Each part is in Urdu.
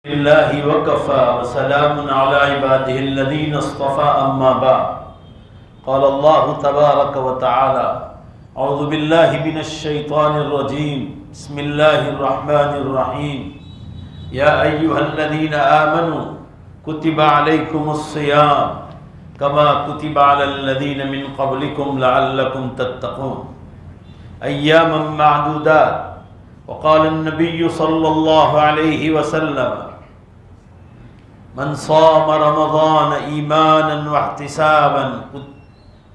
لله وكفى وسلام على عباده الذين اصطفى أما بعد قال الله تبارك وتعالى أعوذ بالله من الشيطان الرجيم بسم الله الرحمن الرحيم يا أيها الذين آمنوا كتب عليكم الصيام كما كتب على الذين من قبلكم لعلكم تتقون أياما معدودات وقال النبي صلى الله عليه وسلم من صام رمضان إيمانا واحتسابا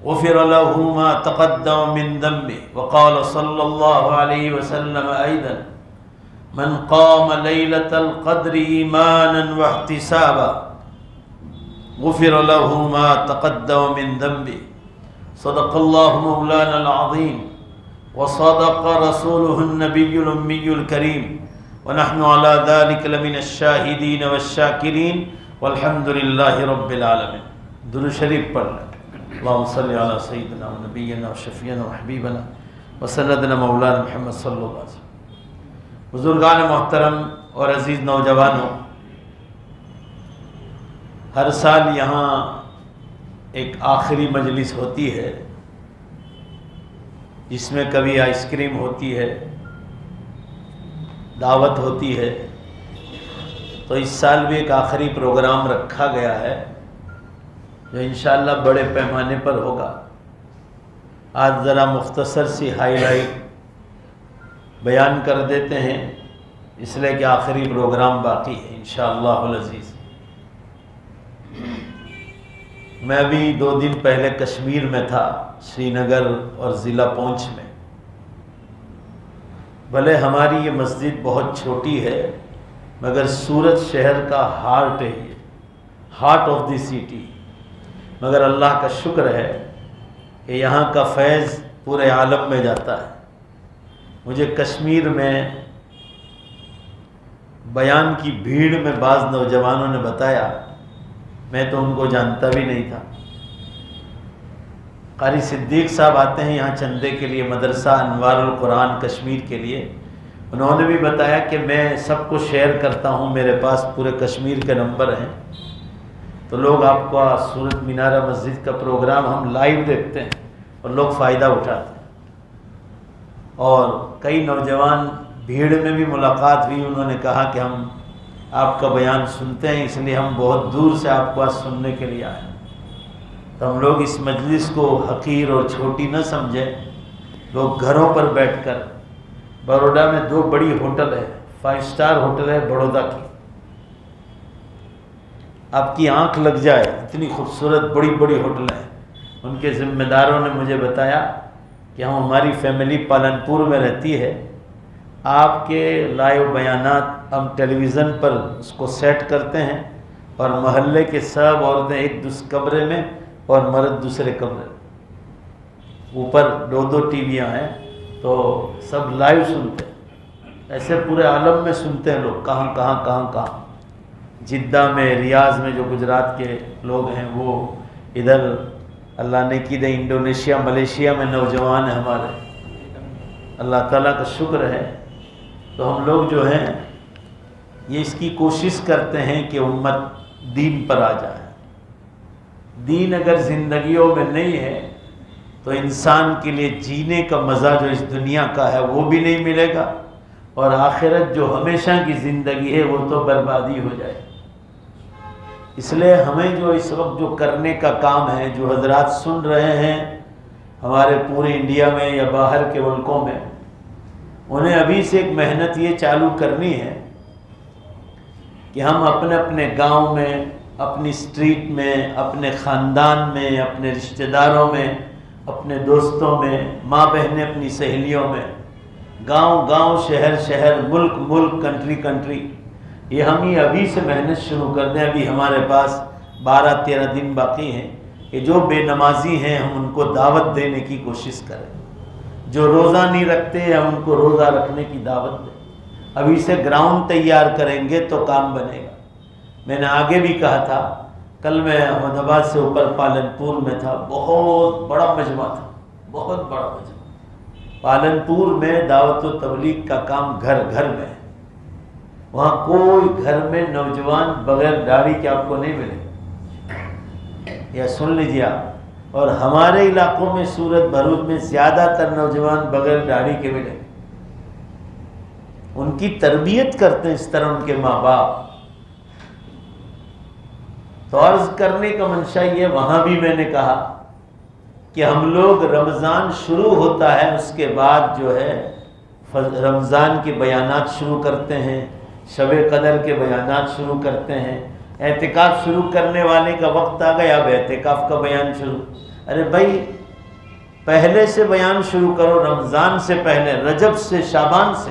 غفر له ما تقدم من ذنبه وقال صلى الله عليه وسلم أيضا من قام ليلة القدر إيمانا واحتسابا غفر له ما تقدم من ذنبه صدق الله مولانا العظيم وصدق رسوله النبي الأمي الكريم ونحن على ذلك لمن الشاهدين والشاكرين والحمد لله رب العالمين. درود شریف پڑھ لیں. اللہم صلی علی سیدنا و نبینا و شفیعنا و حبیبنا و سندنا مولانا محمد صلی اللہ علیہ وسلم. بزرگان محترم اور عزیز نوجوانوں، ہر سال یہاں ایک آخری مجلس ہوتی ہے جس میں کبھی آئس کریم ہوتی ہے، دعوت ہوتی ہے. تو اس سال بھی ایک آخری پروگرام رکھا گیا ہے جو انشاءاللہ بڑے پیمانے پر ہوگا. آج ذرا مختصر سی ہائی لائٹ بیان کر دیتے ہیں اس لیے کہ آخری پروگرام باقی ہے انشاءاللہ العزیز. میں ابھی 2 دن پہلے کشمیر میں تھا، سری نگر اور ضلع پونچھ میں. بھلے ہماری یہ مسجد بہت چھوٹی ہے مگر سورت شہر کا ہارٹ ہے، یہ ہارٹ آف دی سٹی. مگر اللہ کا شکر ہے کہ یہاں کا فیض پورے عالم میں جاتا ہے. مجھے کشمیر میں بیان کی بھیڑ میں بعض نوجوانوں نے بتایا، میں تو ان کو جانتا بھی نہیں تھا. قاری صدیق صاحب آتے ہیں یہاں چندے کے لیے، مدرسہ انوار القرآن کشمیر کے لیے. انہوں نے بھی بتایا کہ میں سب کو شیئر کرتا ہوں، میرے پاس پورے کشمیر کے نمبر ہیں. تو لوگ آپ کو سورت مینارہ مسجد کا پروگرام ہم لائیو دیکھتے ہیں اور لوگ فائدہ اٹھاتے ہیں. اور کئی نوجوان بھیڑ میں بھی ملاقات ہوئی، انہوں نے کہا کہ ہم آپ کا بیان سنتے ہیں اس لیے ہم بہت دور سے آپ کو آج سننے کے لیے آئے. تو ہم لوگ اس مجلس کو حقیر اور چھوٹی نہ سمجھیں. لوگ گھروں پر بیٹھ کر، بروڈا میں 2 بڑی ہوٹل ہے، 5 سٹار ہوٹل ہے بڑودہ کی، آپ کی آنکھ لگ جائے اتنی خوبصورت بڑی بڑی ہوٹل ہیں. ان کے ذمہ داروں نے مجھے بتایا کہ ہماری فیملی پالنپور میں رہتی ہے، آپ کے لائیو بیانات ہم ٹیلی ویژن پر اس کو سیٹ کرتے ہیں اور محلے کے سب عورتیں ایک کمرے میں اور مرد دوسرے کمرے میں، اوپر 2 ٹی ویاں ہیں تو سب لائیو سنتے ہیں. ایسے پورے عالم میں سنتے ہیں لوگ، کہاں کہاں کہاں کہاں. جدہ میں، ریاض میں جو گجرات کے لوگ ہیں وہ ادھر، اللہ نے کی دے انڈونیشیا ملیشیا میں نوجوان ہیں ہمارے. اللہ تعالیٰ کا شکر ہے. تو ہم لوگ جو ہیں یہ اس کی کوشش کرتے ہیں کہ امت دین پر آ جائے. دین اگر زندگیوں میں نہیں ہے تو انسان کے لیے جینے کا مزہ جو اس دنیا کا ہے وہ بھی نہیں ملے گا، اور آخرت جو ہمیشہ کی زندگی ہے وہ تو بربادی ہو جائے. اس لیے ہمیں جو اس وقت جو کرنے کا کام ہے، جو حضرات سن رہے ہیں ہمارے پورے انڈیا میں یا باہر کے ملکوں میں، انہیں ابھی سے ایک محنت یہ چالو کرنی ہے کہ ہم اپنے اپنے گاؤں میں، اپنی اسٹریٹ میں، اپنے خاندان میں، اپنے رشتہ داروں میں، اپنے دوستوں میں، ماں بہنیں اپنی سہیلیوں میں، گاؤں گاؤں، شہر شہر، ملک ملک، کنٹری کنٹری، یہ ہم ہی ابھی سے محنت شروع کر دیں. ابھی ہمارے پاس 12-13 دن باقی ہیں کہ جو بے نمازی ہیں ہم ان کو دعوت دینے کی کوشش کریں. جو روزہ نہیں رکھتے ہم ان کو روزہ رکھنے کی دعوت دیں. ابھی سے گراؤنڈ تیار کریں گے تو کام بنے گا. میں نے آگے بھی کہا تھا، کل میں احمد آباد سے اوپر پالنپور میں تھا، بہت بڑا مجمع تھا، بہت بڑا مجمع. پالنپور میں دعوت و تبلیغ کا کام گھر گھر میں ہے. وہاں کوئی گھر میں نوجوان بغیر داڑھی کے آپ کو نہیں ملے، یا سن لیجیے آپ، اور ہمارے علاقوں میں سورت بھرود میں زیادہ تر نوجوان بغیر داڑھی کے ملے۔ ان کی تربیت کرتے ہیں اس طرح ان کے ماں باپ۔ تو عرض کرنے کا منشا یہ، وہاں بھی میں نے کہا کہ ہم لوگ رمضان شروع ہوتا ہے اس کے بعد جو ہے رمضان کے بیانات شروع کرتے ہیں، شب قدر کے بیانات شروع کرتے ہیں، اعتکاف شروع کرنے والے کا وقت آ گیا، اب اعتکاف کا بیان شروع۔ ارے بھائی پہلے سے بیان شروع کرو، رمضان سے پہلے، رجب سے، شعبان سے،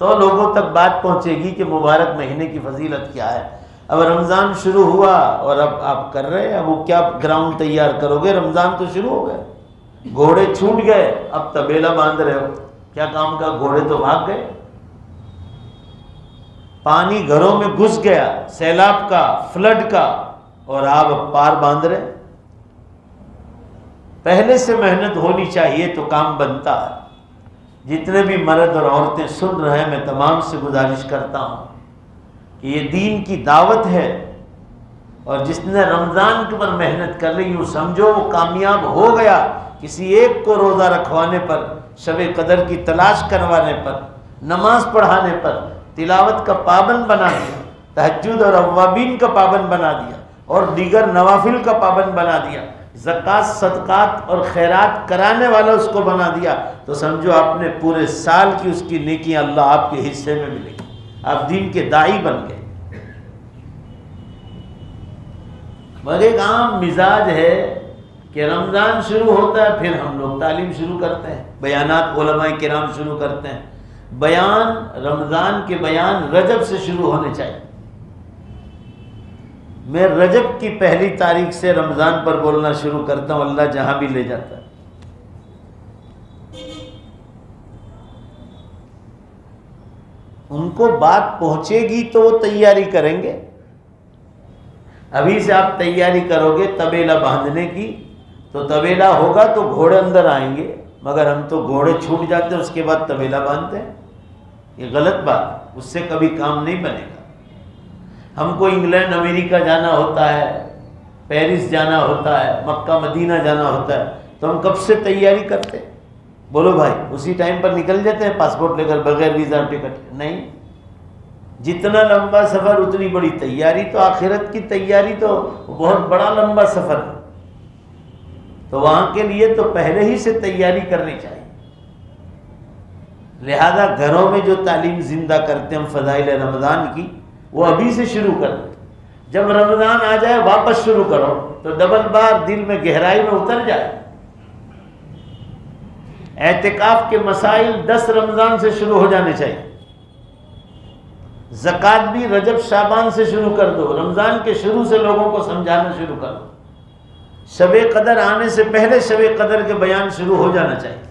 تو لوگوں تک بات پہنچے گی کہ مبارک مہینے کی فضیلت کیا ہے۔ اب رمضان شروع ہوا اور اب آپ کر رہے ہیں، اب وہ کیا گراؤنڈ تیار کرو گے؟ رمضان تو شروع ہو گئے، گھوڑے چھوٹ گئے، اب طبیلہ باندھ رہے ہو، کیا کام کا؟ گھوڑے تو بھاگ گئے، پانی گھروں میں گھس گیا، سیلاب کا، فلڈ کا، اور آپ اب پار باندھ رہے۔ پہلے سے محنت ہونی چاہیے تو کام بنتا ہے۔ جتنے بھی مرد اور عورتیں سن رہے ہیں، میں تمام سے گزارش کرتا ہوں کہ یہ دین کی دعوت ہے، اور جس نے رمضان کے اوپر محنت کر لی، یوں سمجھو وہ کامیاب ہو گیا۔ کسی ایک کو روزہ رکھوانے پر، شب قدر کی تلاش کروانے پر، نماز پڑھانے پر، تلاوت کا پابند بنا دیا، تہجد اور اوابین کا پابند بنا دیا، اور دیگر نوافل کا پابند بنا دیا، زکوٰۃ، صدقات اور خیرات کرانے والا اس کو بنا دیا، تو سمجھو آپ نے پورے سال کی اس کی نیکیاں اللہ آپ کے حصے میں ملے گی، آپ دین کے داعی بن گئے۔ مگر ایک عام مزاج ہے کہ رمضان شروع ہوتا ہے پھر ہم لوگ تعلیم شروع کرتے ہیں، بیانات علماء کرام شروع کرتے ہیں۔ بیان، رمضان کے بیان رجب سے شروع ہونے چاہیے۔ میں رجب کی پہلی تاریخ سے رمضان پر بولنا شروع کرتا ہوں، اللہ جہاں بھی لے جاتا ہے۔ ان کو بات پہنچے گی تو وہ تیاری کریں گے۔ ابھی سے آپ تیاری کرو گے طبیلہ باندھنے کی تو طبیلہ ہوگا تو گھوڑے اندر آئیں گے، مگر ہم تو گھوڑے چھوٹ جاتے ہیں اس کے بعد طبیلہ باندھتے ہیں، یہ غلط بات ہے، اس سے کبھی کام نہیں بنے گا۔ ہم کو انگلینڈ، امریکہ جانا ہوتا ہے، پیرس جانا ہوتا ہے، مکہ مدینہ جانا ہوتا ہے، تو ہم کب سے تیاری کرتے ہیں؟ بولو بھائی، اسی ٹائم پر نکل جاتے ہیں پاسپورٹ لے کر بغیر ویزا ٹکٹ؟ نہیں، جتنا لمبا سفر اتنی بڑی تیاری۔ تو آخرت کی تیاری تو بہت بڑا لمبا سفر ہے، تو وہاں کے لیے تو پہلے ہی سے تیاری کرنی چاہیے۔ لہذا گھروں میں جو تعلیم زندہ کرتے ہیں ہم فضائل رمضان کی، وہ ابھی سے شروع کر دیں۔ جب رمضان آ جائے واپس شروع کرو تو ڈبل بار دل میں گہرائی میں اتر جائے۔ اعتکاف کے مسائل 10 رمضان سے شروع ہو جانے چاہیے۔ زکوٰۃ بھی رجب شعبان سے شروع کر دو، رمضان کے شروع سے لوگوں کو سمجھانا شروع کر دو۔ شب قدر آنے سے پہلے شب قدر کے بیان شروع ہو جانا چاہیے۔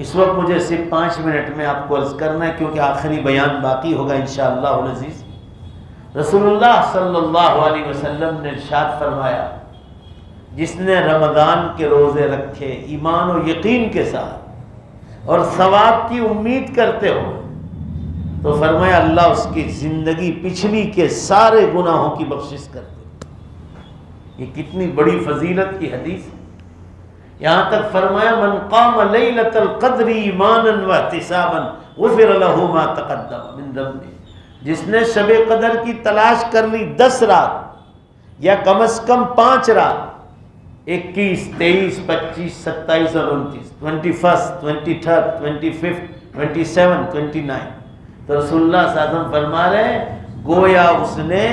اس وقت مجھے صرف 5 منٹ میں آپ کو عرض کرنا ہے، کیونکہ آخری بیان باقی ہوگا انشاءاللہ العزیز۔ رسول اللہ صلی اللہ علیہ وسلم نے ارشاد فرمایا، جس نے رمضان کے روزے رکھے ایمان و یقین کے ساتھ اور ثواب کی امید کرتے ہو، تو فرمایا اللہ اس کی زندگی پچھلی کے سارے گناہوں کی بخشش کرتے۔ یہ کتنی بڑی فضیلت کی حدیث ہے۔ یہاں تک فرمایا من قام لیلۃ القدر ایمانا واحتسابا غفر له ما تقدم من ذنبه، جس نے شب قدر کی تلاش کر لی 10 رات یا کم از کم 5 رات، 21، 23، 25، 27 اور 29، 21، 23، 25، 27، 29، تو رسول اللہ صلی اللہ علیہ وسلم فرما رہے ہیں گویا اس نے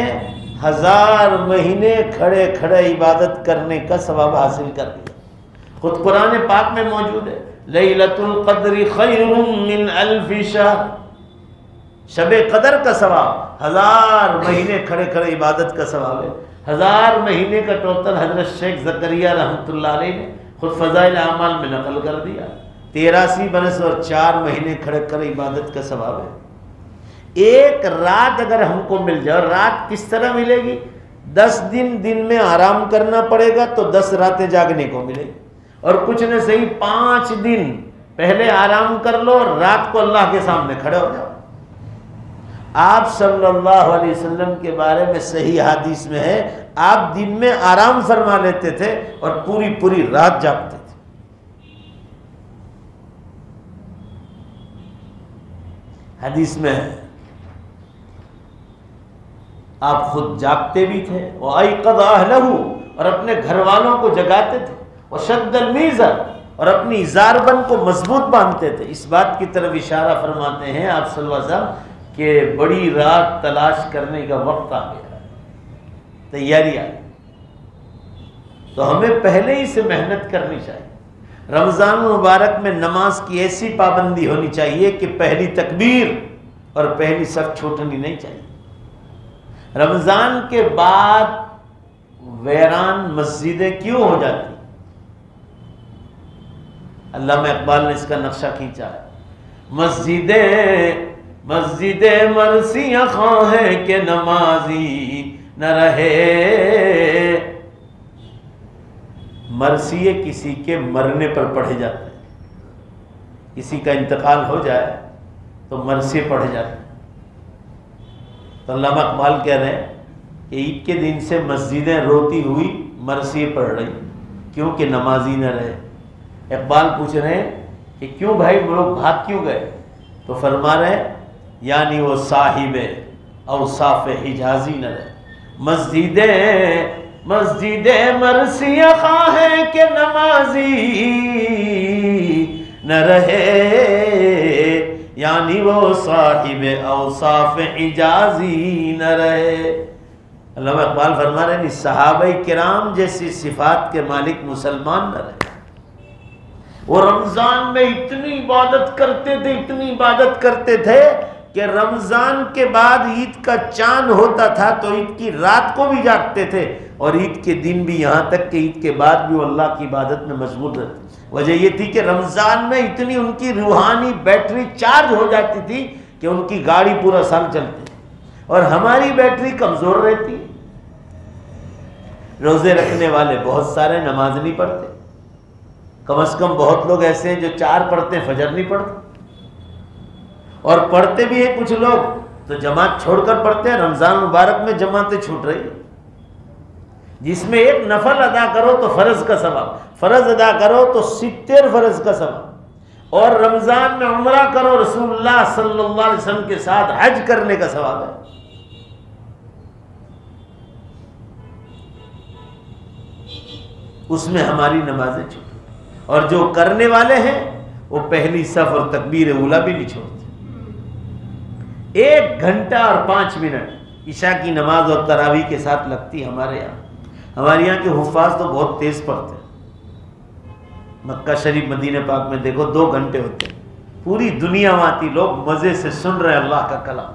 1000 مہینے کھڑے کھڑے عبادت کرنے کا ثواب حاصل کر لیا۔ خود قرآن پاک میں موجود ہے لیلۃ القدر خیر من 1000 شہر، شب قدر کا ثواب 1000 مہینے کھڑے کھڑے عبادت کا ثواب ہے۔ 1000 مہینے کا ٹوٹل حضرت شیخ زکریا رحمۃ اللہ علیہ نے خود فضائل اعمال میں نقل کر دیا۔ 83 برس اور 4 مہینے کھڑے کھڑے عبادت کا ثواب ہے۔ ایک رات اگر ہم کو مل جائے، اور رات کس طرح ملے گی؟ 10 دن میں آرام کرنا پڑے گا تو 10 راتیں جاگنے کو ملے گی، اور کچھ نہ صحیح 5 دن پہلے آرام کر لو اور رات کو اللہ کے سامنے کھڑے ہو جاؤ۔ آپ صلی اللہ علیہ وسلم کے بارے میں صحیح حدیث میں ہے آپ دن میں آرام فرما لیتے تھے اور پوری پوری رات جاگتے تھے. حدیث میں ہے آپ خود جاگتے بھی تھے وَأَيْقَظَ أَهْلَهُ اور اپنے گھر والوں کو جگاتے تھے وَشَدَّ الْمِيزَرَ اور اپنی ازار بند کو مضبوط باندھتے تھے. اس بات کی طرف اشارہ فرماتے ہیں آپ صلی اللہ علیہ وسلم کہ بڑی رات تلاش کرنے کا وقت آ گیا, تیاری آ گئی. تو ہمیں پہلے ہی سے محنت کرنی چاہیے. رمضان مبارک میں نماز کی ایسی پابندی ہونی چاہیے کہ پہلی تکبیر اور پہلی صف چھوٹنی نہیں چاہیے. رمضان کے بعد ویران مسجدیں کیوں ہو جاتی؟ علامہ اقبال نے اس کا نقشہ کھینچا ہے. مسجدیں مرثیہ خواہیں کہ نمازی نہ رہے. مرثیے کسی کے مرنے پر پڑھے جاتے ہیں, کسی کا انتقال ہو جائے تو مرثیے پڑھے جاتے ہیں. تو علامہ اقبال کہہ رہے ہیں کہ عید کے دن سے مسجدیں روتی ہوئی مرثیے پڑھ رہی کیونکہ نمازی نہ رہے. اقبال پوچھ رہے ہیں کہ کیوں بھائی لوگ بھاگ کیوں گئے؟ تو فرما رہے ہیں یعنی وہ صاحب اوصاف حجازی نہ رہے. مسجدیں مرثیہ خواہیں کہ نمازی نہ رہے, یعنی وہ صاحب اوصاف حجازی نہ رہے. علامہ اقبال فرما رہے ہیں صحابہ کرام جیسی صفات کے مالک مسلمان نہ رہے. وہ رمضان میں اتنی عبادت کرتے تھے کہ رمضان کے بعد عید کا چاند ہوتا تھا تو عید کی رات کو بھی جاگتے تھے اور عید کے دن بھی, یہاں تک کہ عید کے بعد بھی وہ اللہ کی عبادت میں مشغول رہتے. وجہ یہ تھی کہ رمضان میں اتنی ان کی روحانی بیٹری چارج ہو جاتی تھی کہ ان کی گاڑی پورا سال چلتی, اور ہماری بیٹری کمزور رہتی. روزے رکھنے والے بہت سارے نماز نہیں پڑھتے, کم از کم بہت لوگ ایسے ہیں جو 4 پڑھتے ہیں, فجر نہیں پڑھتے, اور پڑھتے بھی ہیں کچھ لوگ تو جماعت چھوڑ کر پڑھتے ہیں. رمضان مبارک میں جماعتیں چھوٹ رہی ہیں, جس میں ایک نفل ادا کرو تو فرض کا ثواب, فرض ادا کرو تو 70 فرض کا ثواب, اور رمضان میں عمرہ کرو رسول اللہ صلی اللہ علیہ وسلم کے ساتھ حج کرنے کا ثواب ہے. اس میں ہماری نمازیں چھوٹ, اور جو کرنے والے ہیں وہ پہلی صف اور تکبیر اولیٰ بھی نہیں چھوڑتے. 1 گھنٹہ اور 5 منٹ عشاء کی نماز اور تراویح کے ساتھ لگتی ہمارے یہاں. ہمارے یہاں کے حفاظ تو بہت تیز پڑھتے ہیں. مکہ شریف مدینہ پاک میں دیکھو 2 گھنٹے ہوتے ہیں, پوری دنیا میں آتی, لوگ مزے سے سن رہے ہیں اللہ کا کلام.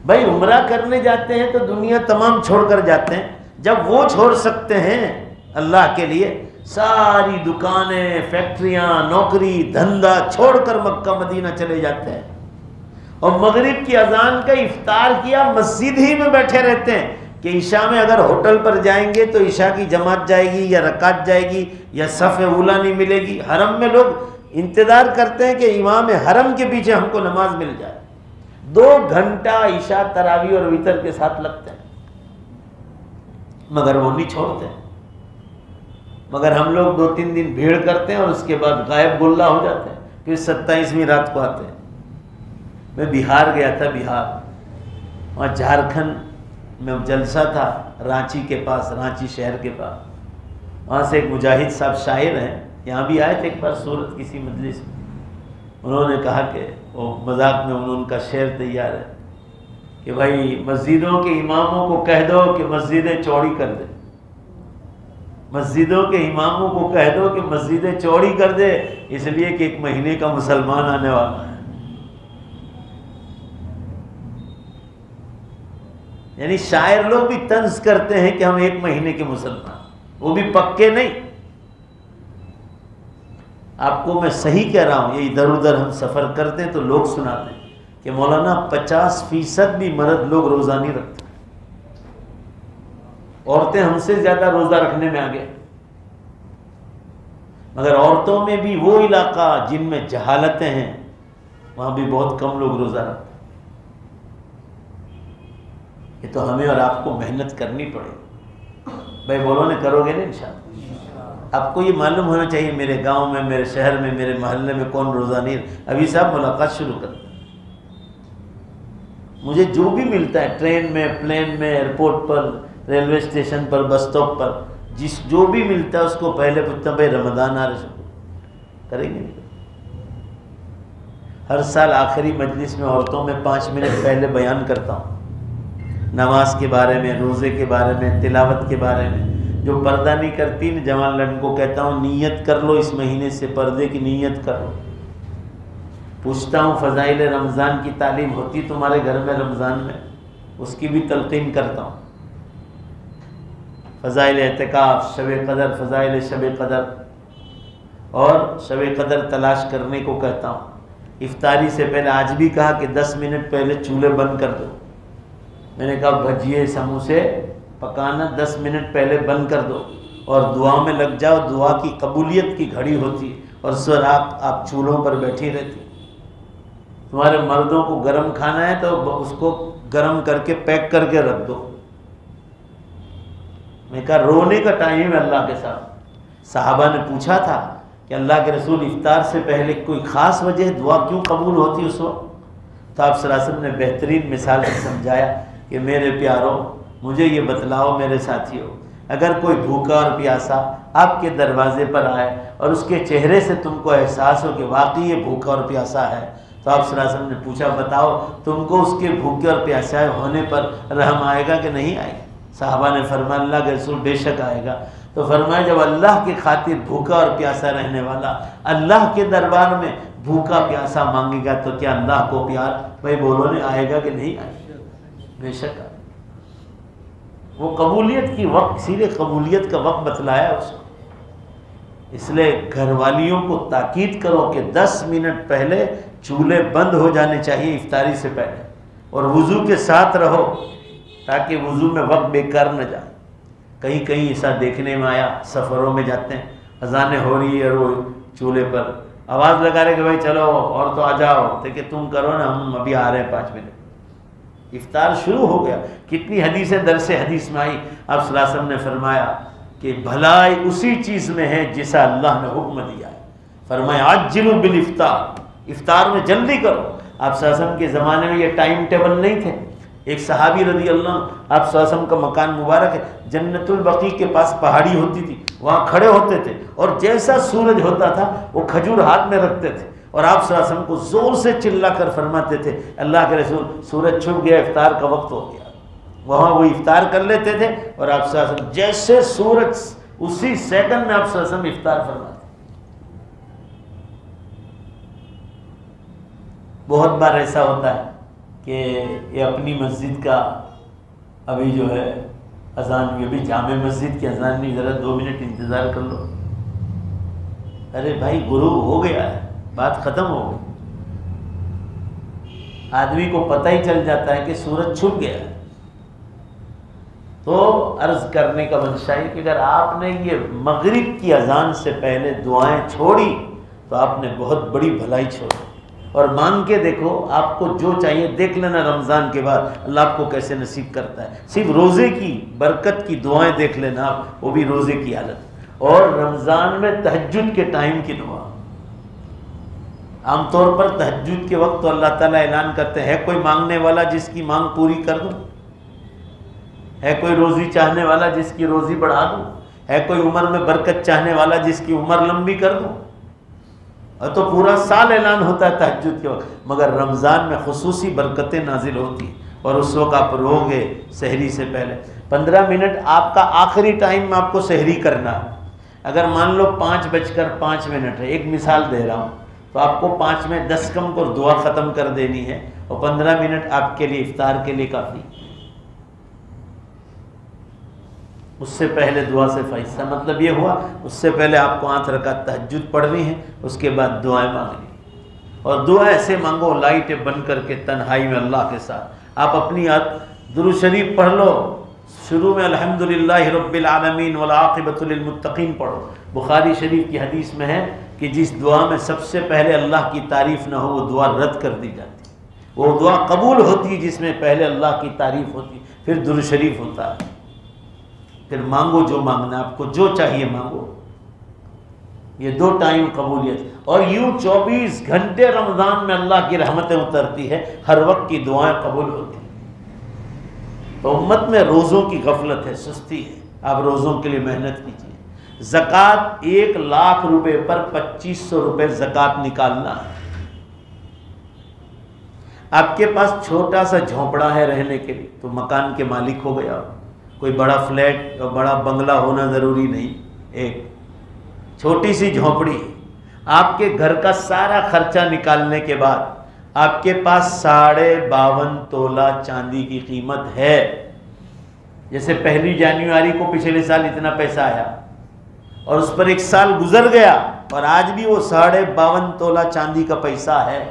بھائی عمرہ کرنے جاتے ہیں تو دنیا تمام چھوڑ کر جاتے ہیں. جب وہ چھوڑ سکتے ہیں اللہ کے لیے, ساری دکانیں, فیکٹریاں, نوکری, دھندا چھوڑ کر مکہ مدینہ چلے جاتے ہیں, اور مغرب کی اذان کا افطار کیا مسجد ہی میں بیٹھے رہتے ہیں کہ عشاء میں اگر ہوٹل پر جائیں گے تو عشاء کی جماعت جائے گی یا رکعت جائے گی یا صف اولیٰ نہیں ملے گی. حرم میں لوگ انتظار کرتے ہیں کہ امام حرم کے پیچھے ہم کو نماز مل جائے. 2 گھنٹہ عشاء تراویح اور وتر کے ساتھ لگتے ہیں, مگر وہ نہیں چھوڑتے. مگر ہم لوگ 2-3 دن بھیڑ کرتے ہیں اور اس کے بعد غائب گلہ ہو جاتے ہیں, پھر 27ویں رات کو آتے ہیں. میں بہار گیا تھا, بہار, وہاں جھارکھنڈ میں جلسہ تھا رانچی کے پاس, رانچی شہر کے پاس. وہاں سے ایک مجاہد صاحب شاعر ہیں, یہاں بھی آئے تھے ایک بار سورت کسی مجلس میں. انہوں نے کہا کہ وہ مذاق میں ان کا شعر تیار ہے کہ بھائی مسجدوں کے اماموں کو کہہ دو کہ مسجدیں چوڑی کر دے, مسجدوں کے اماموں کو کہہ دو کہ مسجدیں چوڑی کر دے, اس لیے کہ 1 مہینے کا مسلمان آنے والا ہے. یعنی شاعر لوگ بھی طنز کرتے ہیں کہ ہم 1 مہینے کے مسلمان, وہ بھی پکے نہیں. آپ کو میں صحیح کہہ رہا ہوں, یہ ادھر ادھر ہم سفر کرتے ہیں تو لوگ سناتے ہیں کہ مولانا 50% بھی مرد لوگ روزہ نہیں رکھتے. عورتیں ہم سے زیادہ روزہ رکھنے میں آگے, مگر عورتوں میں بھی وہ علاقہ جن میں جہالتیں ہیں وہاں بھی بہت کم لوگ روزہ رکھتے ہیں. یہ تو ہمیں اور آپ کو محنت کرنی پڑے گی۔ بھائی بولو نا، کرو گے نا انشاءاللہ؟ آپ کو یہ معلوم ہونا چاہیے میرے گاؤں میں، میرے شہر میں، میرے محلے میں کون روزہ نہیں۔ ابھی صاحب ملاقات شروع کرتے ہیں، مجھے جو بھی ملتا ہے ٹرین میں، پلین میں، ایئرپورٹ پر، ریلوے اسٹیشن پر، بس اسٹاپ پر، جو بھی ملتا ہے اس کو پہلے پوچھتا ہوں بھائی رمضان آ رہے کریں گے؟ ہر سال آخری مجلس میں عورتوں میں 5 منٹ پہلے بیان کرتا ہوں، نماز کے بارے میں، روزے کے بارے میں، تلاوت کے بارے میں۔ جو پردہ نہیں کرتی نا جوان لڑکوں کہتا ہوں نیت کر لو، اس مہینے سے پردے کی نیت کر لو۔ پوچھتا ہوں فضائل رمضان کی تعلیم ہوتی تمہارے گھر میں رمضان میں؟ اس کی بھی تلقین کرتا ہوں۔ فضائل اعتکاف، شب قدر، فضائل شب قدر، اور شب قدر تلاش کرنے کو کہتا ہوں۔ افطاری سے پہلے آج بھی کہا کہ 10 منٹ پہلے چولہے بند کر دو۔ میں نے کہا بھجیے سموسے پکانا 10 منٹ پہلے بند کر دو اور دعا میں لگ جاؤ۔ دعا کی قبولیت کی گھڑی ہوتی اور سر آپ چولہوں پر بیٹھی رہتی۔ تمہارے مردوں کو گرم کھانا ہے تو اس کو گرم کر کے پیک کر کے رکھ دو۔ میں نے کہا رونے کا ٹائم ہے اللہ کے ساتھ۔ صحابہ نے پوچھا تھا کہ اللہ کے رسول افطار سے پہلے کوئی خاص وجہ دعا کیوں قبول ہوتی اس وقت؟ تو آپ صلی اللہ علیہ وسلم نے بہترین مثال سے سمجھایا کہ میرے پیاروں مجھے یہ بتلاؤ میرے ساتھیوں، اگر کوئی بھوکا اور پیاسا آپ کے دروازے پر آئے اور اس کے چہرے سے تم کو احساس ہو کہ واقعی یہ بھوکا اور پیاسا ہے، تو آپ صلی اللہ علیہ وسلم نے پوچھا بتاؤ تم کو اس کے بھوکے اور پیاسے ہونے پر رحم آئے گا کہ نہیں آئے گا؟ صحابہ نے فرمایا اللہ کے رسول بے شک آئے گا۔ تو فرمایا جب اللہ کی خاطر بھوکا اور پیاسا رہنے والا اللہ کے دربار میں بھوکا پیاسا مانگے گا تو کیا اللہ کو پیار بھائی بولو نے آئے گا کہ نہیں آئے گا؟ بے شک آئے گا۔ وہ قبولیت کی وقت، اسی لیے قبولیت کا وقت بتلایا اس کو۔ اس لیے گھر والیوں کو تاکید کرو کہ 10 منٹ پہلے چولہے بند ہو جانے چاہیے افطاری سے پہلے، اور وضو کے ساتھ رہو تاکہ وضو میں وقت بیکار نہ جائے۔ کہیں کہیں ایسا دیکھنے میں آیا، سفروں میں جاتے ہیں، اذانیں ہو رہی ہے اور وہ چولہے پر آواز لگا رہے کہ بھائی چلو اور تو آ جاؤ، تو کہ تم کرو نا ہم ابھی آ رہے ہیں 5 منٹ۔ افطار شروع ہو گیا۔ کتنی حدیثیں درس حدیث میں آئی، آپ صلی اللہ علیہ وسلم نے فرمایا کہ بھلائی اسی چیز میں ہے جسا اللہ نے حکم دیا ہے۔ فرمایا عجلوا بالافطار، افطار میں جلدی کرو۔ آپ صلی اللہ علیہ وسلم کے زمانے میں یہ ٹائم ٹیبل نہیں تھے۔ ایک صحابی رضی اللہ عنہ، آپ صلی اللہ علیہ وسلم کا مکان مبارک ہے، جنت البقیع کے پاس پہاڑی ہوتی تھی، وہاں کھڑے ہوتے تھے اور جیسا سورج ہوتا تھا وہ کھجور ہاتھ میں رکھتے تھے اور آپ صلی اللہ علیہ وسلم کو زور سے چلا کر فرماتے تھے اللہ کے رسول سورج چھپ گیا، افطار کا وقت ہو گیا۔ وہاں وہ افطار کر لیتے تھے اور آپ صلی اللہ علیہ وسلم جیسے سورج اسی سیکنڈ میں آپ صلی اللہ علیہ وسلم افطار فرماتے۔ بہت بار ایسا ہوتا ہے کہ یہ اپنی مسجد کا ابھی جو ہے اذان ہوئی، ابھی جامع مسجد کی اذان نہیں، ذرا 2 منٹ انتظار کر لو۔ ارے بھائی غروب ہو گیا ہے، بات ختم ہو گئی۔ آدمی کو پتہ ہی چل جاتا ہے کہ سورج چھپ گیا ہے۔ تو عرض کرنے کا منشا ہے کہ اگر آپ نے یہ مغرب کی اذان سے پہلے دعائیں چھوڑی تو آپ نے بہت بڑی بھلائی چھوڑی۔ اور مانگ کے دیکھو، آپ کو جو چاہیے دیکھ لینا رمضان کے بعد اللہ آپ کو کیسے نصیب کرتا ہے۔ صرف روزے کی برکت کی دعائیں دیکھ لینا آپ، وہ بھی روزے کی حالت، اور رمضان میں تہجد کے ٹائم کی دعا۔ عام طور پر تہجد کے وقت تو اللہ تعالیٰ اعلان کرتے ہیں کوئی مانگنے والا جس کی مانگ پوری کر دوں، ہے کوئی روزی چاہنے والا جس کی روزی بڑھا دوں، ہے کوئی عمر میں برکت چاہنے والا جس کی عمر لمبی کر دوں۔ اور تو پورا سال اعلان ہوتا ہے تہجد کے وقت، مگر رمضان میں خصوصی برکتیں نازل ہوتی ہیں اور اس وقت آپ روگے سحری سے پہلے 15 منٹ آپ کا آخری ٹائم میں آپ کو سحری کرنا ہے۔ اگر مان لو 5:05 ہے، ایک مثال دے رہا ہوں، تو آپ کو 5 میں 10 کم کو دعا ختم کر دینی ہے اور 15 منٹ آپ کے لیے افطار کے لیے کافی۔ اس سے پہلے دعا سے فائدہ، مطلب یہ ہوا اس سے پہلے آپ کو 8 رکعت تہجد پڑھنی ہے، اس کے بعد دعائیں مانگنی، اور دعا ایسے مانگو لائٹیں بند کر کے تنہائی میں اللہ کے ساتھ۔ آپ اپنی درود شریف پڑھ لو، شروع میں الحمدللہ رب العالمین والعاقبۃ للمتقین پڑھو۔ بخاری شریف کی حدیث میں ہے کہ جس دعا میں سب سے پہلے اللہ کی تعریف نہ ہو وہ دعا رد کر دی جاتی، وہ دعا قبول ہوتی ہے جس میں پہلے اللہ کی تعریف ہوتی، پھر درود شریف ہوتا ہے، پھر مانگو جو مانگنا، آپ کو جو چاہیے مانگو۔ یہ 2 ٹائم قبولیت، اور یوں 24 گھنٹے رمضان میں اللہ کی رحمتیں اترتی ہے، ہر وقت کی دعائیں قبول ہوتی ہیں۔ تو امت میں روزوں کی غفلت ہے، سستی ہے، آپ روزوں کے لیے محنت کیجیے۔ زکوٰۃ 1 لاکھ روپے پر 2500 روپے زکوٰۃ نکالنا ہے۔ آپ کے پاس چھوٹا سا جھونپڑا ہے رہنے کے لیے تو مکان کے مالک ہو گیا، کوئی بڑا فلیٹ اور بڑا بنگلہ ہونا ضروری نہیں، ایک چھوٹی سی جھونپڑی، آپ کے گھر کا سارا خرچہ نکالنے کے بعد آپ کے پاس 52.5 تولہ چاندی کی قیمت ہے۔ جیسے 1 جنوری کو پچھلے سال اتنا پیسہ آیا اور اس پر 1 سال گزر گیا اور آج بھی وہ 52.5 تولہ چاندی کا پیسہ ہے،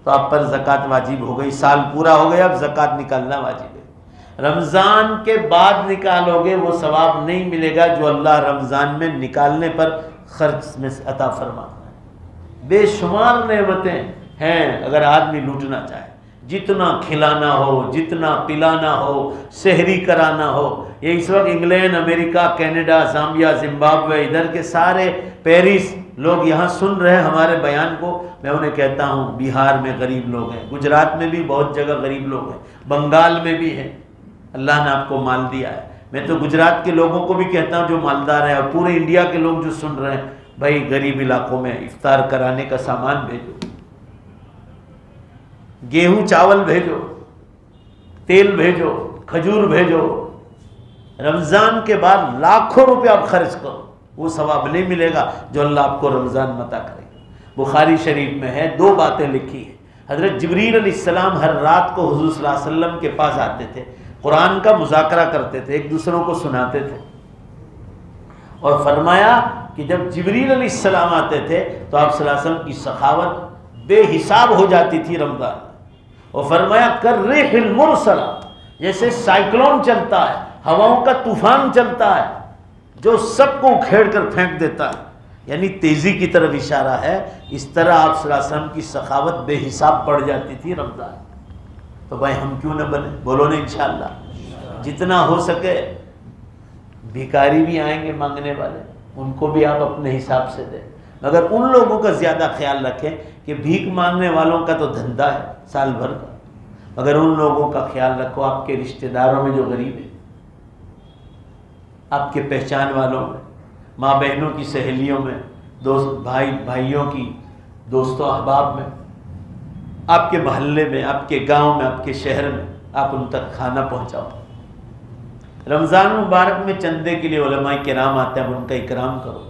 تو آپ پر زکوٰۃ واجب ہو گئی، سال پورا ہو گیا، اب زکوٰۃ نکالنا واجب ہے۔ رمضان کے بعد نکالو گے وہ ثواب نہیں ملے گا جو اللہ رمضان میں نکالنے پر خرچ میں عطا فرماتا ہے۔ بے شمار نعمتیں ہیں اگر آدمی لوٹنا چاہے، جتنا کھلانا ہو، جتنا پلانا ہو، سحری کرانا ہو۔ یہ اس وقت انگلینڈ، امریکہ، کینیڈا، زامبیا، زمبابوے، ادھر کے سارے پیرس لوگ یہاں سن رہے ہیں ہمارے بیان کو، میں انہیں کہتا ہوں بہار میں غریب لوگ ہیں، گجرات میں بھی بہت جگہ غریب لوگ ہیں، بنگال میں بھی ہیں، اللہ نے آپ کو مال دیا ہے۔ میں تو گجرات کے لوگوں کو بھی کہتا ہوں جو مالدار ہیں، اور پورے انڈیا کے لوگ جو سن رہے ہیں، بھائی غریب علاقوں میں افطار کرانے کا سامان بھیجو، گیہوں چاول بھیجو، تیل بھیجو، کھجور بھیجو۔ رمضان کے بعد لاکھوں روپے آپ خرچ کرو، وہ ثواب نہیں ملے گا جو اللہ آپ کو رمضان میں عطا کرے گا۔ بخاری شریف میں ہے، 2 باتیں لکھی ہیں۔ حضرت جبریل علیہ السلام ہر رات کو حضور صلی اللہ علیہ وسلم کے پاس آتے تھے، قرآن کا مذاکرہ کرتے تھے، ایک دوسروں کو سناتے تھے، اور فرمایا کہ جب جبریل علیہ السلام آتے تھے تو آپ صلی اللہ علیہ وسلم کی سخاوت بے حساب ہو جاتی تھی رمضان میں، اور فرمایا کالریح المرسلہ، جیسے سائیکلون چلتا ہے، ہواؤں کا طوفان چلتا ہے جو سب کو اکھیڑ کر پھینک دیتا ہے، یعنی تیزی کی طرف اشارہ ہے۔ اس طرح آپ صلی اللہ علیہ وسلم کی سخاوت بے حساب بڑھ جاتی تھی رمضان۔ تو بھائی ہم کیوں نہ بنے، بولو نا انشاءاللہ۔ جتنا ہو سکے، بھکاری بھی آئیں گے مانگنے والے، ان کو بھی آپ اپنے حساب سے دیں، مگر ان لوگوں کا زیادہ خیال رکھیں کہ بھیک مانگنے والوں کا تو دھندا ہے سال بھر کا، مگر ان لوگوں کا خیال رکھو آپ کے رشتہ داروں میں جو غریب ہیں، آپ کے پہچان والوں میں، ماں بہنوں کی سہیلیوں میں، دوست بھائیوں کی دوستوں احباب میں، آپ کے محلے میں، آپ کے گاؤں میں، آپ کے شہر میں، آپ ان تک کھانا پہنچاؤ۔ رمضان مبارک میں چندے کے لیے علماء کرام آتے ہیں، ان کا اکرام کرو۔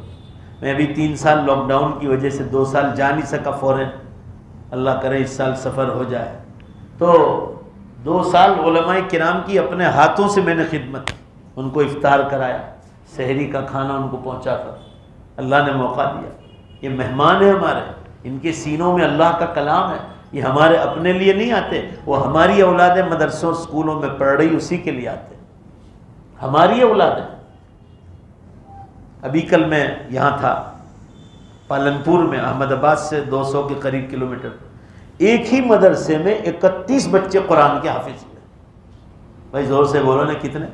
میں ابھی 3 سال لاک ڈاؤن کی وجہ سے 2 سال جا نہیں سکا فوراً، اللہ کرے اس سال سفر ہو جائے، تو 2 سال علماء کرام کی اپنے ہاتھوں سے میں نے خدمت کی، ان کو افطار کرایا، سحری کا کھانا ان کو پہنچا کر اللہ نے موقع دیا۔ یہ مہمان ہیں ہمارے، ان کے سینوں میں اللہ کا کلام ہے، یہ ہمارے اپنے لیے نہیں آتے، وہ ہماری اولادیں مدرسوں اسکولوں میں پڑھ رہی اسی کے لیے آتے، ہماری اولادیں۔ ابھی کل میں یہاں تھا پالنپور میں، احمد آباد سے 200 کے قریب کلومیٹر، ایک ہی مدرسے میں 31 بچے قرآن کے حافظ ہوئے۔ بھائی زور سے بولو نا کتنے؟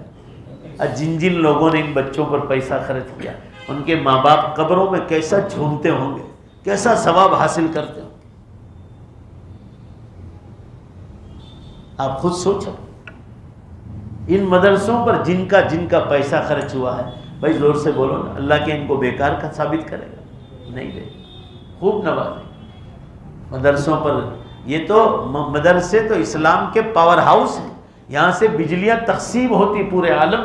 جن جن لوگوں نے ان بچوں پر پیسہ خرچ کیا، ان کے ماں باپ قبروں میں کیسا جھومتے ہوں گے، کیسا ثواب حاصل کرتے ہوں گے، آپ خود سوچو۔ ان مدرسوں پر جن کا پیسہ خرچ ہوا ہے، بھائی زور سے بولو نا، اللہ کے ان کو بیکار کا ثابت کرے گا؟ نہیں دے گا، خوب نوازے مدرسوں پر۔ یہ تو مدرسے تو اسلام کے پاور ہاؤس ہیں، یہاں سے بجلیاں تقسیم ہوتی پورے عالم،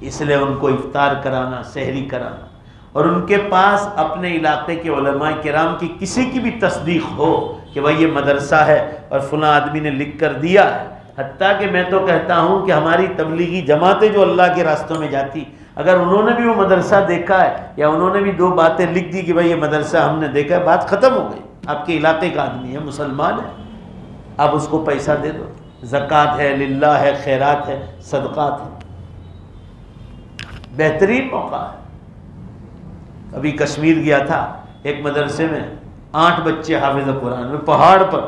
اس لیے ان کو افطار کرانا، سحری کرانا، اور ان کے پاس اپنے علاقے کے علماء کرام کی کسی کی بھی تصدیق ہو کہ بھائی یہ مدرسہ ہے اور فلاں آدمی نے لکھ کر دیا ہے۔ حتیٰ کہ میں تو کہتا ہوں کہ ہماری تبلیغی جماعتیں جو اللہ کے راستوں میں جاتی، اگر انہوں نے بھی وہ مدرسہ دیکھا ہے یا انہوں نے بھی 2 باتیں لکھ دی کہ بھائی یہ مدرسہ ہم نے دیکھا ہے، بات ختم ہو گئی۔ آپ کے علاقے کا آدمی ہے، مسلمان ہے، آپ اس کو پیسہ دے دو، زکوٰۃ ہے، للہ ہے، خیرات ہے، صدقات ہے، بہترین موقع ہے۔ ابھی کشمیر گیا تھا، ایک مدرسے میں 8 بچے حافظ قرآن میں پہاڑ پر.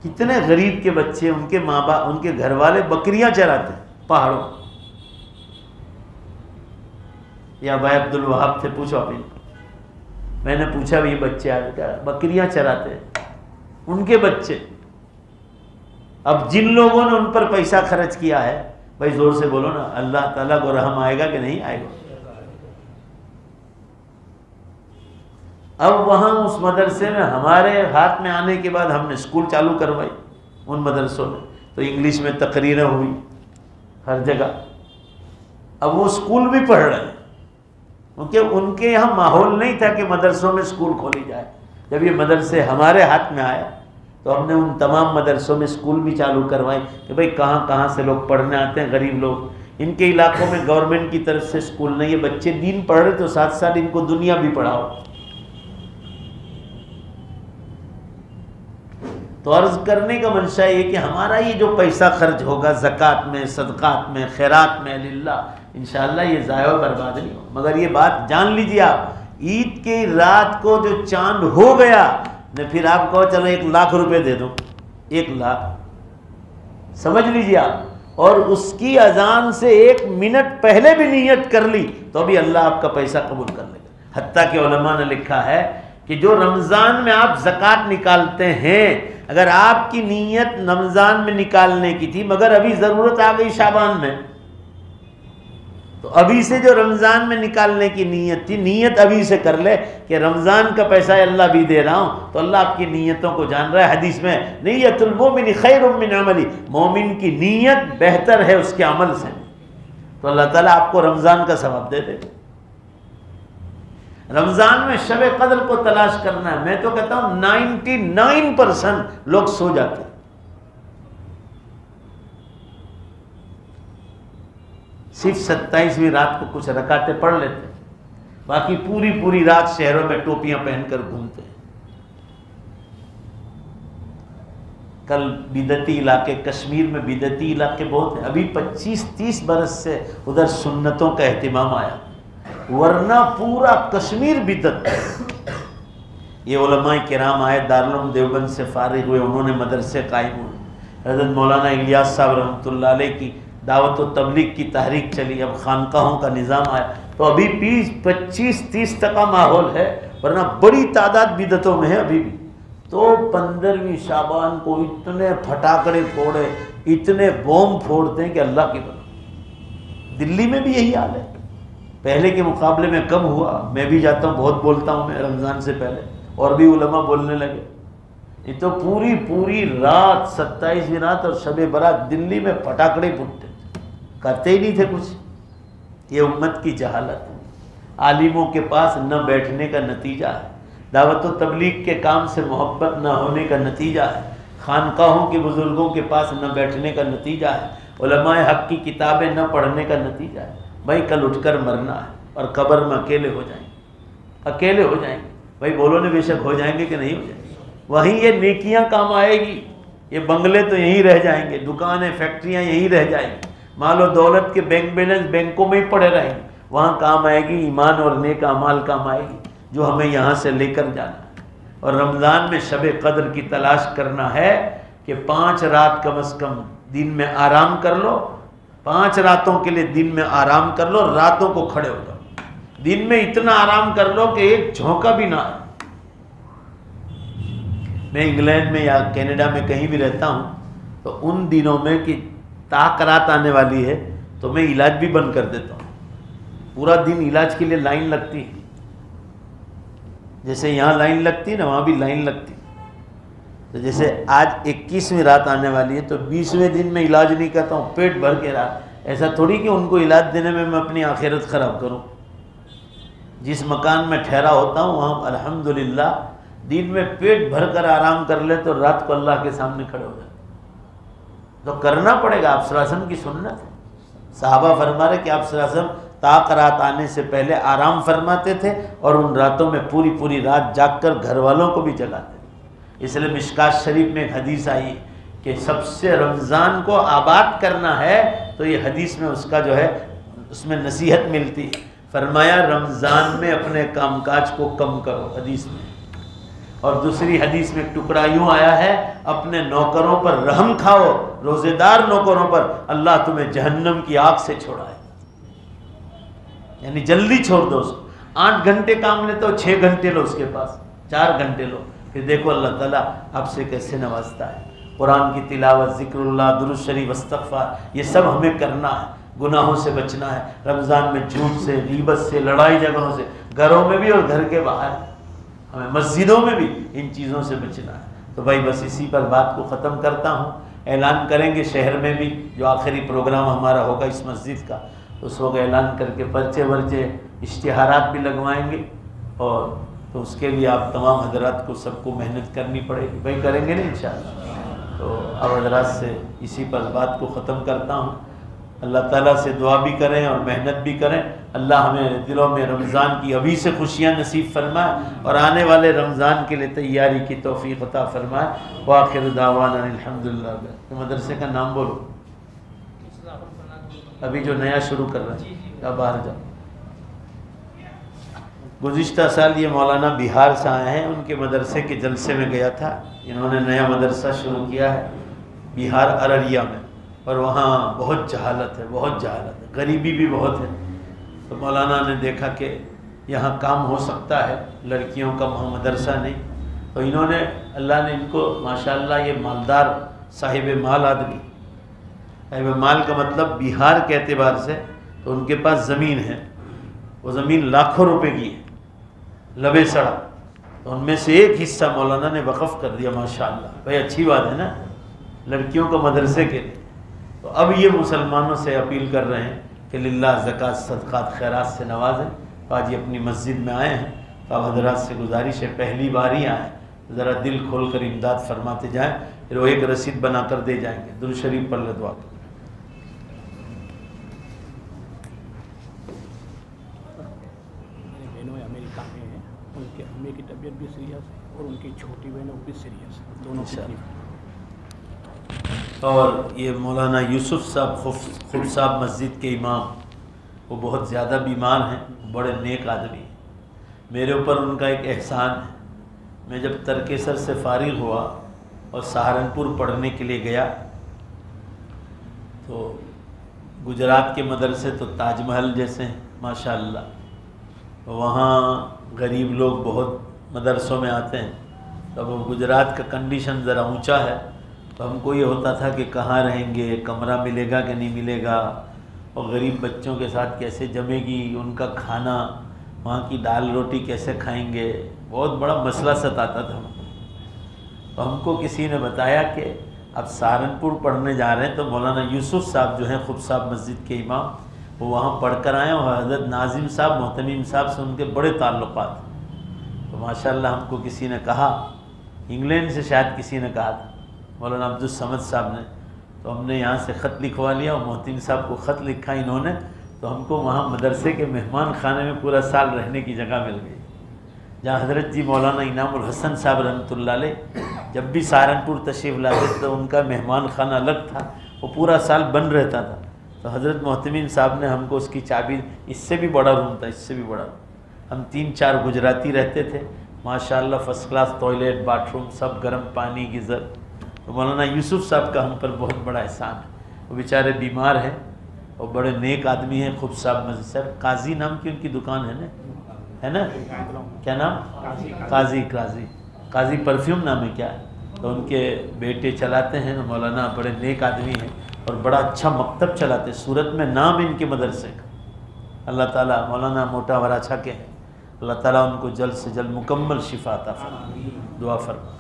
کتنے غریب کے بچے، ان کے ماں باپ، ان کے گھر والے بکریاں چراتے پہاڑوں. یا بھائی عبد الوہاب تھے، پوچھو اپنی. میں نے پوچھا بھی بچے آج کیا بکریاں چراتے ہیں ان کے بچے. اب جن لوگوں نے ان پر پیسہ خرچ کیا ہے، بھائی زور سے بولو نا، اللہ تعالیٰ کو رحم آئے گا کہ نہیں آئے گا؟ اب وہاں اس مدرسے میں ہمارے ہاتھ میں آنے کے بعد ہم نے اسکول چالو کروائی ان مدرسوں میں، تو انگلش میں تقریریں ہوئی ہر جگہ. اب وہ اسکول بھی پڑھ رہے ہیں کیونکہ ان کے یہاں ماحول نہیں تھا کہ مدرسوں میں اسکول کھولی جائے. جب یہ مدرسے ہمارے ہاتھ میں آئے تو ہم نے ان تمام مدرسوں میں اسکول بھی چالو کروائے کہ بھئی کہاں کہاں سے لوگ پڑھنے آتے ہیں، غریب لوگ. ان کے علاقوں میں گورنمنٹ کی طرف سے اسکول نہیں ہے، بچے دین پڑھ رہے تو ساتھ ساتھ ان کو دنیا بھی پڑھاؤ. تو عرض کرنے کا منشا یہ کہ ہمارا یہ جو پیسہ خرچ ہوگا زکوٰۃ میں، صدقات میں، خیرات میں للہ، انشاءاللہ یہ ضائع و برباد نہیں ہو. مگر یہ بات جان لیجیے آپ، عید کی رات کو جو چاند ہو گیا نہ پھر آپ کہو چلو 1 لاکھ روپے دے دو، 1 لاکھ سمجھ لیجیے آپ، اور اس کی اذان سے 1 منٹ پہلے بھی نیت کر لی تو بھی اللہ آپ کا پیسہ قبول کر لے گا. حتیٰ کہ علماء نے لکھا ہے کہ جو رمضان میں آپ زکوٰۃ نکالتے ہیں، اگر آپ کی نیت رمضان میں نکالنے کی تھی مگر ابھی ضرورت آ گئی شعبان میں، تو ابھی سے جو رمضان میں نکالنے کی نیت تھی، نیت ابھی سے کر لے کہ رمضان کا پیسہ اللہ بھی دے رہا ہوں. تو اللہ آپ کی نیتوں کو جان رہا ہے. حدیث میں نیت المومن خیر من عملی، مومن کی نیت بہتر ہے اس کے عمل سے. تو اللہ تعالیٰ آپ کو رمضان کا ثواب دے دے. رمضان میں شب قدر کو تلاش کرنا ہے. میں تو کہتا ہوں 99% لوگ سو جاتے ہیں. صرف 27ویں رات کو کچھ رکعتیں پڑھ لیتے ہیں، باقی پوری رات شہروں میں ٹوپیاں پہن کر گھومتے ہیں. کل بدعتی علاقے، کشمیر میں بدعتی علاقے بہت ہیں. ابھی 25-30 برس سے ادھر سنتوں کا اہتمام آیا، ورنہ پورا کشمیر بدعت. یہ علماء کرام آئے، دارالعلوم دیوبند سے فارغ ہوئے، انہوں نے مدرسے قائم ہوئے. حضرت مولانا الیاس صاحب رحمۃ اللہ علیہ کی دعوت و تبلیغ کی تحریک چلی، اب خانقاہوں کا نظام آیا، تو ابھی 25-30% ماحول ہے، ورنہ بڑی تعداد بدعتوں میں ہے ابھی بھی. تو 15ویں شعبان کو اتنے پھٹاکڑے پھوڑے، اتنے بوم پھوڑتے ہیں کہ اللہ کی بنا. دلی میں بھی یہی حال ہے، پہلے کے مقابلے میں کم ہوا. میں بھی جاتا ہوں، بہت بولتا ہوں میں رمضان سے پہلے، اور بھی علماء بولنے لگے. یہ تو پوری رات 27ویں رات اور شب برات دلی میں پھٹاکڑے پھوٹتے، کرتے ہی نہیں تھے کچھ. یہ امت کی جہالت ہے، عالموں کے پاس نہ بیٹھنے کا نتیجہ ہے، دعوت و تبلیغ کے کام سے محبت نہ ہونے کا نتیجہ ہے، خانقاہوں کے بزرگوں کے پاس نہ بیٹھنے کا نتیجہ ہے، علماء حق کی کتابیں نہ پڑھنے کا نتیجہ ہے. بھائی کل اٹھ کر مرنا ہے اور قبر میں اکیلے ہو جائیں گے. بھائی بولو نے بے شک ہو جائیں گے کہ نہیں ہو جائیں گے. وہیں یہ نیکیاں کام آئے گی. یہ بنگلے تو یہیں رہ جائیں گے، دکانیں فیکٹریاں یہیں رہ جائیں گی، مال و دولت کے بینک بیلنس بینکوں میں ہی پڑے رہیں گے. وہاں کام آئے گی ایمان اور نیک اعمال کام آئے گی جو ہمیں یہاں سے لے کر جانا ہے. اور رمضان میں شب قدر کی تلاش کرنا ہے کہ 5 رات کم از کم دن میں آرام کر لو. 5 راتوں کے لیے دن میں آرام کر لو، راتوں کو کھڑے ہو جاؤ. دن میں اتنا آرام کر لو کہ ایک جھونکا بھی نہ آئے. میں انگلینڈ میں یا کینیڈا میں کہیں بھی رہتا ہوں تو ان دنوں میں کہ طاق رات آنے والی ہے تو میں علاج بھی بند کر دیتا ہوں. پورا دن علاج کے لیے لائن لگتی ہے، جیسے یہاں لائن لگتی ہے نا وہاں بھی لائن لگتی. تو جیسے آج 21ویں رات آنے والی ہے تو 20ویں دن میں علاج نہیں کرتا ہوں، پیٹ بھر کے رات. ایسا تھوڑی کہ ان کو علاج دینے میں اپنی آخرت خراب کروں. جس مکان میں ٹھہرا ہوتا ہوں وہاں الحمدللہ دن میں پیٹ بھر کر آرام کر لے تو رات کو اللہ کے سامنے کھڑے ہو جائے. تو کرنا پڑے گا، آپ صلی اللہ علیہ وسلم کی سنت ہے. صحابہ فرما رہے کہ آپ صلی اللہ علیہ وسلم طاق رات آنے سے پہلے آرام فرماتے تھے اور ان راتوں میں پوری رات جاگ کر گھر والوں کو بھی جگاتے تھے. اس لیے مشکات شریف میں ایک حدیث آئی کہ سب سے رمضان کو آباد کرنا ہے تو یہ حدیث میں اس کا جو ہے اس میں نصیحت ملتی. فرمایا رمضان میں اپنے کام کاج کو کم کرو. حدیث میں اور دوسری حدیث میں ایک ٹکڑا یوں آیا ہے، اپنے نوکروں پر رحم کھاؤ، روزے دار نوکروں پر، اللہ تمہیں جہنم کی آگ سے چھوڑائے، یعنی جلدی چھوڑ دو اس کو۔ 8 گھنٹے کام لیتے ہو، 6 گھنٹے لو اس کے پاس، 4 گھنٹے لو، پھر دیکھو اللہ تعالیٰ آپ سے کیسے نوازتا ہے۔ قرآن کی تلاوت، ذکر اللہ، درود شریف، استغفار، یہ سب ہمیں کرنا ہے، گناہوں سے بچنا ہے، رمضان میں جھوٹ سے، غیبت سے، لڑائی جھگڑوں سے، گھروں میں بھی اور گھر کے باہر ہمیں مسجدوں میں بھی ان چیزوں سے بچنا ہے۔ تو بھائی بس اسی پر بات کو ختم کرتا ہوں۔ اعلان کریں گے شہر میں بھی، جو آخری پروگرام ہمارا ہوگا اس مسجد کا، اس وقت اعلان کر کے پرچے ورچے اشتہارات بھی لگوائیں گے، اور تو اس کے لیے آپ تمام حضرات کو سب کو محنت کرنی پڑے گی، بھائی کریں گے نا انشاءاللہ۔ تو اب حضرات سے اسی پر بات کو ختم کرتا ہوں۔ اللہ تعالیٰ سے دعا بھی کریں اور محنت بھی کریں، اللہ ہمیں دلوں میں رمضان کی ابھی سے خوشیاں نصیب فرمائے اور آنے والے رمضان کے لیے تیاری کی توفیق عطا فرمائے۔ وآخر دعوانا الحمدللہ۔ مدرسے کا نام بولو، ابھی جو نیا شروع کر رہے ہیں، یا باہر جاؤ۔ گزشتہ سال یہ مولانا بہار سے آئے ہیں، ان کے مدرسے کے جلسے میں گیا تھا، انہوں نے نیا مدرسہ شروع کیا ہے بہار ارریہ میں، اور وہاں بہت جہالت ہے، بہت جہالت ہے، غریبی بھی بہت ہے۔ تو مولانا نے دیکھا کہ یہاں کام ہو سکتا ہے، لڑکیوں کا وہاں مدرسہ نہیں، تو انہوں نے، اللہ نے ان کو ماشاءاللہ یہ مالدار صاحب مال آدمی، صاحب مال کا مطلب بہار کے اعتبار سے تو ان کے پاس زمین ہے، وہ زمین لاکھوں روپے کی ہے، لبے سڑا، تو ان میں سے ایک حصہ مولانا نے وقف کر دیا، ماشاءاللہ۔ بھائی اچھی بات ہے نا، لڑکیوں کا مدرسے کے لیے۔ تو اب یہ مسلمانوں سے اپیل کر رہے ہیں کہ للہ زکوٰۃ، صدقات، خیرات سے نوازیں۔ تو آج یہ اپنی مسجد میں آئے ہیں، تو اب حضرات سے گزارش ہے، پہلی بار ہی آئے ہیں، ذرا دل کھول کر امداد فرماتے جائیں، پھر وہ ایک رسید بنا کر دے جائیں گے۔ درود شریف پڑھ لے، دعا کریں۔ امریکہ میں ہیں، ان کے امی کی طبیعت بھی سیریس ہے اور ان کی چھوٹی بہن وہ بھی سیریس ہے، دونوں اور یہ مولانا یوسف صاحب خود صاحب مسجد کے امام، وہ بہت زیادہ بیمار ہیں، بڑے نیک آدمی ہیں۔ میرے اوپر ان کا ایک احسان ہے، میں جب ترکیسر سے فارغ ہوا اور سہارنپور پڑھنے کے لیے گیا، تو گجرات کے مدرسے تو تاج محل جیسے ہیں ماشاءاللہ، وہاں غریب لوگ بہت مدرسوں میں آتے ہیں، تب وہ گجرات کا کنڈیشن ذرا اونچا ہے، تو ہم کو یہ ہوتا تھا کہ کہاں رہیں گے، کمرہ ملے گا کہ نہیں ملے گا، اور غریب بچوں کے ساتھ کیسے جمے گی ان کا کھانا، وہاں کی دال روٹی کیسے کھائیں گے، بہت بڑا مسئلہ ستاتا تھا۔ تو ہم کو کسی نے بتایا کہ اب سہارنپور پڑھنے جا رہے ہیں، تو مولانا یوسف صاحب جو ہیں خود صاحب مسجد کے امام، وہ وہاں پڑھ کر آئے، اور حضرت ناظم صاحب محتمیم صاحب سے ان کے بڑے تعلقات۔ تو ماشاءاللہ ہم کو کسی نے کہا، انگلینڈ سے شاید کسی نے کہا تھا، مولانا عبدالصمد صاحب نے، تو ہم نے یہاں سے خط لکھوا لیا، اور محتمیم صاحب کو خط لکھا انہوں نے، تو ہم کو وہاں مدرسے کے مہمان خانے میں پورا سال رہنے کی جگہ مل گئی، جہاں حضرت جی مولانا انعام الحسن صاحب رحمۃ اللہ علیہ جب بھی سہارنپور تشریف لاتے تو ان کا مہمان خانہ الگ تھا، وہ پورا سال بند رہتا تھا۔ تو حضرت محتمین صاحب نے ہم کو اس کی چابی، اس سے بھی بڑا روم تھا، اس سے بھی بڑا روم، ہم 3-4 گجراتی رہتے تھے، ماشاءاللہ first class toilet, bath room, سب گرم پانی، گیزر۔ تو مولانا یوسف صاحب کا ہم پر بہت بڑا احسان ہے، وہ بیچارے بیمار ہیں اور بڑے نیک آدمی ہیں، خود صاحب مسجد صاحب، قاضی نام کی ان کی دکان ہے نا، ہے نا، کیا نام؟ قاضی پرفیوم نام ہے کیا ہے؟ تو ان کے بیٹے چلاتے ہیں، مولانا بڑے نیک آدمی ہیں اور بڑا اچھا مکتب چلاتے، سورت میں نام ان کے مدرسے کا۔ اللہ تعالیٰ مولانا موٹا وراچھا کے ہیں، اللہ تعالیٰ ان کو جلد سے جلد مکمل شفا عطا فرمائے، دعا فرمائے۔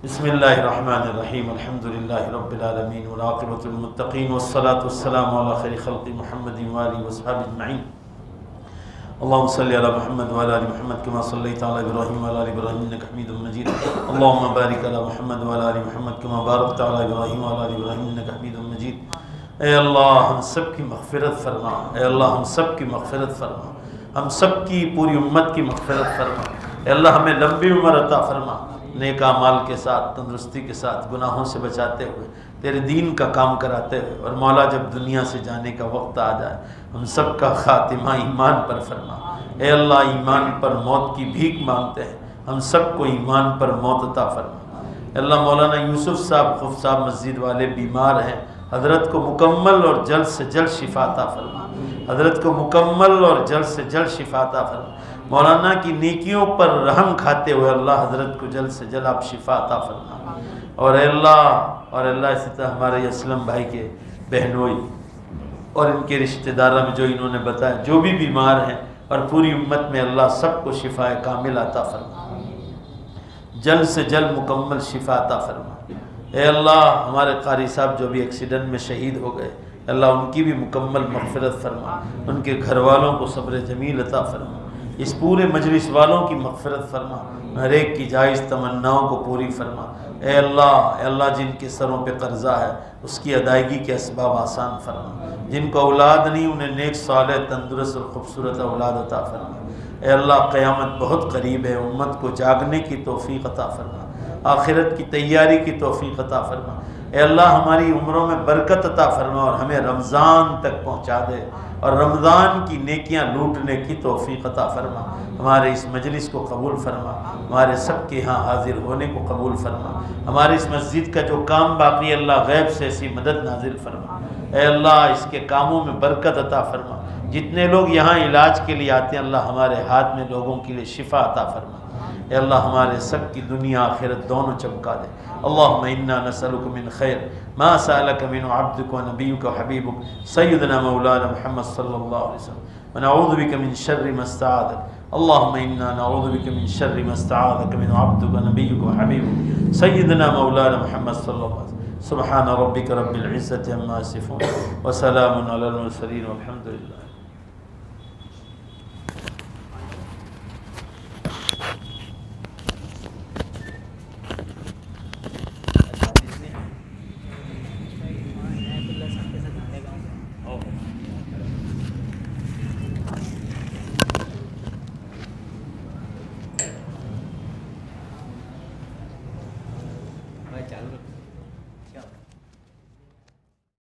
بسم اللہ الرحمن الرحیم، الحمدللہ رب العالمین والعاقبۃ للمتقین والصلاة والسلام علی خیر خلق محمد وآلہ وصحبہ اجمعین۔ اللهم صل على محمد وعلى ال محمد كما صليت على ابراهيم وعلى ال ابراهيم انك حميد مجيد. اللهم بارك على محمد وعلى ال محمد كما باركت على ابراهيم وعلى ال ابراهيم انك حميد مجيد. اے اللہ ہم سب کی مغفرت فرما، اے اللہ ہم سب کی مغفرت فرما، ہم سب کی پوری امت کی مغفرت فرما، اے اللہ ہمیں لمبی عمر عطا فرما، نیک اعمال کے ساتھ، تندرستی کے ساتھ، گناہوں سے بچاتے ہوئے، تیرے دین کا کام کراتے ہوئے، اور مولا جب دنیا سے جانے کا وقت آ جائے ہم سب کا خاتمہ ایمان پر فرما۔ اے اللہ ایمان پر موت کی بھیک مانگتے ہیں، ہم سب کو ایمان پر موت عطا فرما۔ اللہ مولانا یوسف صاحب خف صاحب مسجد والے بیمار ہیں، حضرت کو مکمل اور جلد سے جلد شفا عطا فرما، حضرت کو مکمل اور جلد سے جلد شفا عطا فرما۔ مولانا کی نیکیوں پر رحم کھاتے ہوئے اللہ حضرت کو جلد سے جلد آپ شفا عطا فرما۔ اور اے اللہ اسی طرح ہمارے اسلم بھائی کے بہنوئی اور ان کے رشتہ داروں میں جو انہوں نے بتایا جو بھی بیمار ہیں اور پوری امت میں اللہ سب کو شفا کامل عطا فرما، جلد سے جلد مکمل شفا عطا فرما۔ اے اللہ ہمارے قاری صاحب جو بھی ایکسیڈنٹ میں شہید ہو گئے، اللہ ان کی بھی مکمل مغفرت فرما، ان کے گھر والوں کو صبر جمیل عطا فرما، اس پورے مجلس والوں کی مغفرت فرما، ہر ایک کی جائز تمناؤں کو پوری فرما۔ اے اللہ جن کے سروں پہ قرضہ ہے اس کی ادائیگی کے اسباب آسان فرما، جن کو اولاد نہیں انہیں نیک صالح تندرست اور خوبصورت اولاد عطا فرما۔ اے اللہ قیامت بہت قریب ہے، امت کو جاگنے کی توفیق عطا فرما، آخرت کی تیاری کی توفیق عطا فرما۔ اے اللہ ہماری عمروں میں برکت عطا فرما اور ہمیں رمضان تک پہنچا دے اور رمضان کی نیکیاں لوٹنے کی توفیق عطا فرما۔ ہمارے اس مجلس کو قبول فرما، ہمارے سب کے ہاں حاضر ہونے کو قبول فرما، ہمارے اس مسجد کا جو کام باقی اللہ غیب سے ایسی مدد نازل فرما۔ اے اللہ اس کے کاموں میں برکت عطا فرما، جتنے لوگ یہاں علاج کے لیے آتے ہیں اللہ ہمارے ہاتھ میں لوگوں کے لیے شفا عطا فرما۔ اے اللہ ہمارے سب کی دنیا آخرت دونوں چمکا دے۔ اللہم انا نسألک من خیر ما سألک من عبدک و نبیک و حبیبک سیدنا مولانا محمد صلی اللہ علیہ وسلم ونعوذ بک من شر ما استعاذک۔ اللہم انا نعوذ بک من شر ما استعاذک من عبدک و نبیک و حبیبک سیدنا مولانا محمد صلی اللہ علیہ وسلم۔ سبحان ربک رب العزت عما یصفون وسلام علی المرسلین والحمد للہ۔ چالو